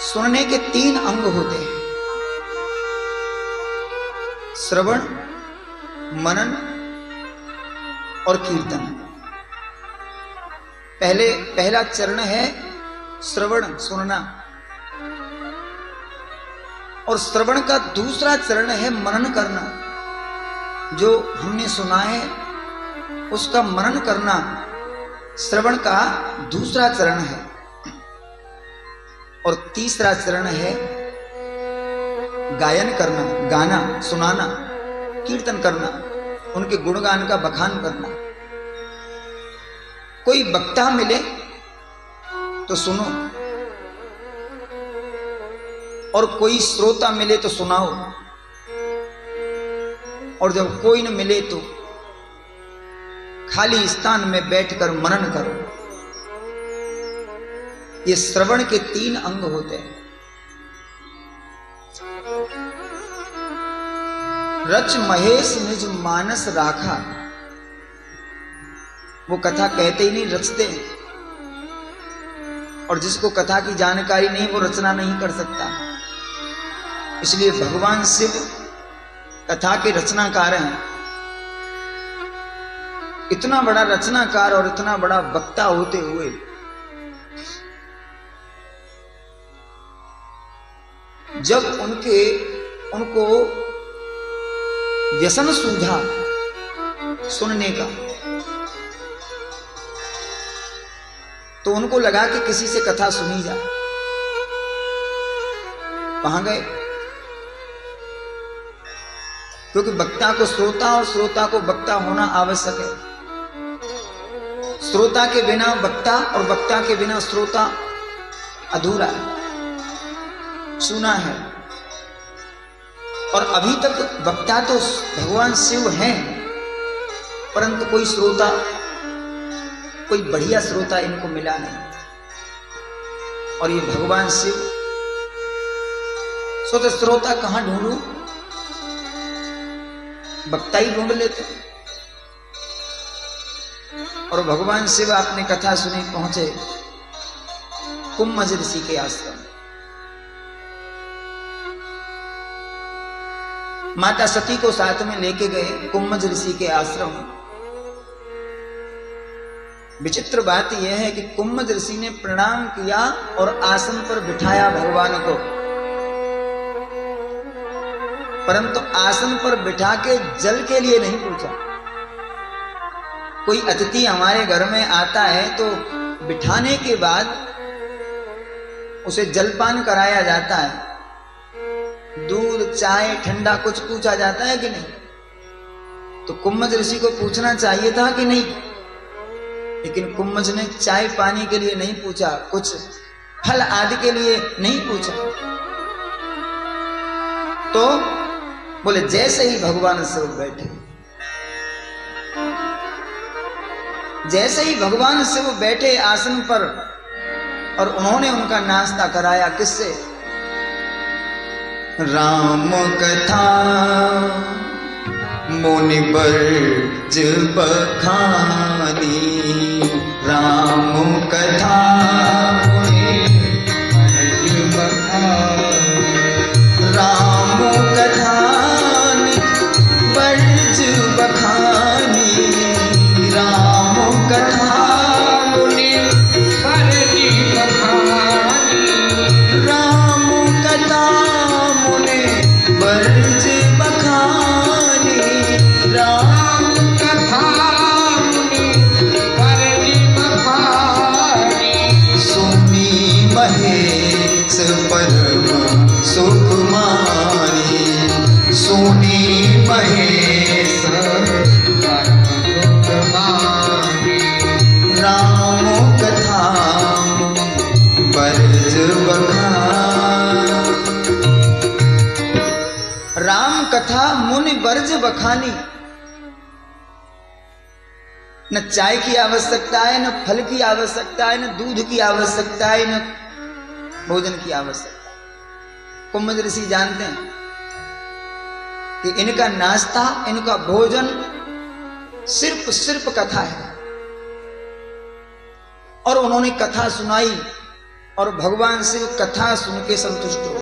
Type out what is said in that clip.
सुनने के 3 अंग होते हैं, श्रवण, मनन और कीर्तन। पहला चरण है श्रवण, सुनना, और श्रवण का दूसरा चरण है मनन करना। जो हमने सुना है उसका मनन करना श्रवण का दूसरा चरण है। और तीसरा चरण है गायन करना, गाना, सुनाना, कीर्तन करना, उनके गुणगान का बखान करना। कोई वक्ता मिले तो सुनो, और कोई श्रोता मिले तो सुनाओ, और जब कोई न मिले तो खाली स्थान में बैठकर मनन करो। ये श्रवण के 3 अंग होते हैं। रच महेश निज मानस राखा, वो कथा कहते ही नहीं, रचते हैं। और जिसको कथा की जानकारी नहीं वो रचना नहीं कर सकता। इसलिए भगवान शिव कथा के रचनाकार हैं। इतना बड़ा रचनाकार और इतना बड़ा वक्ता होते हुए जब उनको व्यसन सूझा सुनने का, तो उनको लगा कि किसी से कथा सुनी जाए। वहां गए, क्योंकि वक्ता को श्रोता और श्रोता को वक्ता होना आवश्यक है। श्रोता के बिना वक्ता और वक्ता के बिना श्रोता अधूरा है, सुना है। और अभी तक वक्ता तो भगवान शिव हैं, परंतु कोई श्रोता, कोई बढ़िया श्रोता इनको मिला नहीं। और ये भगवान शिव सोचे श्रोता कहां ढूंढूं, वक्ता ही ढूंढ लेते। और भगवान शिव अपनी कथा सुनी पहुंचे कुम्भज ऋषि के आश्रम। माता सती को साथ में लेके गए कुम्भज ऋषि के आश्रम। विचित्र बात यह है कि कुम्भज ऋषि ने प्रणाम किया और आसन पर बिठाया भगवान को, परंतु आसन पर बिठा के जल के लिए नहीं पूछा। कोई अतिथि हमारे घर में आता है तो बिठाने के बाद उसे जलपान कराया जाता है, दूध, चाय, ठंडा कुछ पूछा जाता है कि नहीं? तो कुम्भज ऋषि को पूछना चाहिए था कि नहीं? लेकिन कुम्भज ने चाय पानी के लिए नहीं पूछा, कुछ फल आदि के लिए नहीं पूछा। तो बोले जैसे ही भगवान शिव बैठे, जैसे ही भगवान शिव बैठे आसन पर, और उन्होंने उनका नाश्ता कराया। किससे? राम कथा मुनि बरज बखानी, राम कथा मुनि बरज बखानी, राम कथा बरज बखानी, राम कथा मुनि बरज बखानी, राम कथा बरज बखानी, राम कथा मुनि बरज बखानी, सुनी महेश परम सुख मानी, सुनी महेश परम सुख मानी, राम कथा बरज बखानी, राम कथा मुनि बरज बखानी। न चाय की आवश्यकता है, न फल की आवश्यकता है, न दूध की आवश्यकता है, न भोजन की आवश्यकता है। कुम्भज ऋषि जानते हैं कि इनका नाश्ता, इनका भोजन सिर्फ कथा है। और उन्होंने कथा सुनाई और भगवान शिव कथा सुन के संतुष्ट हो।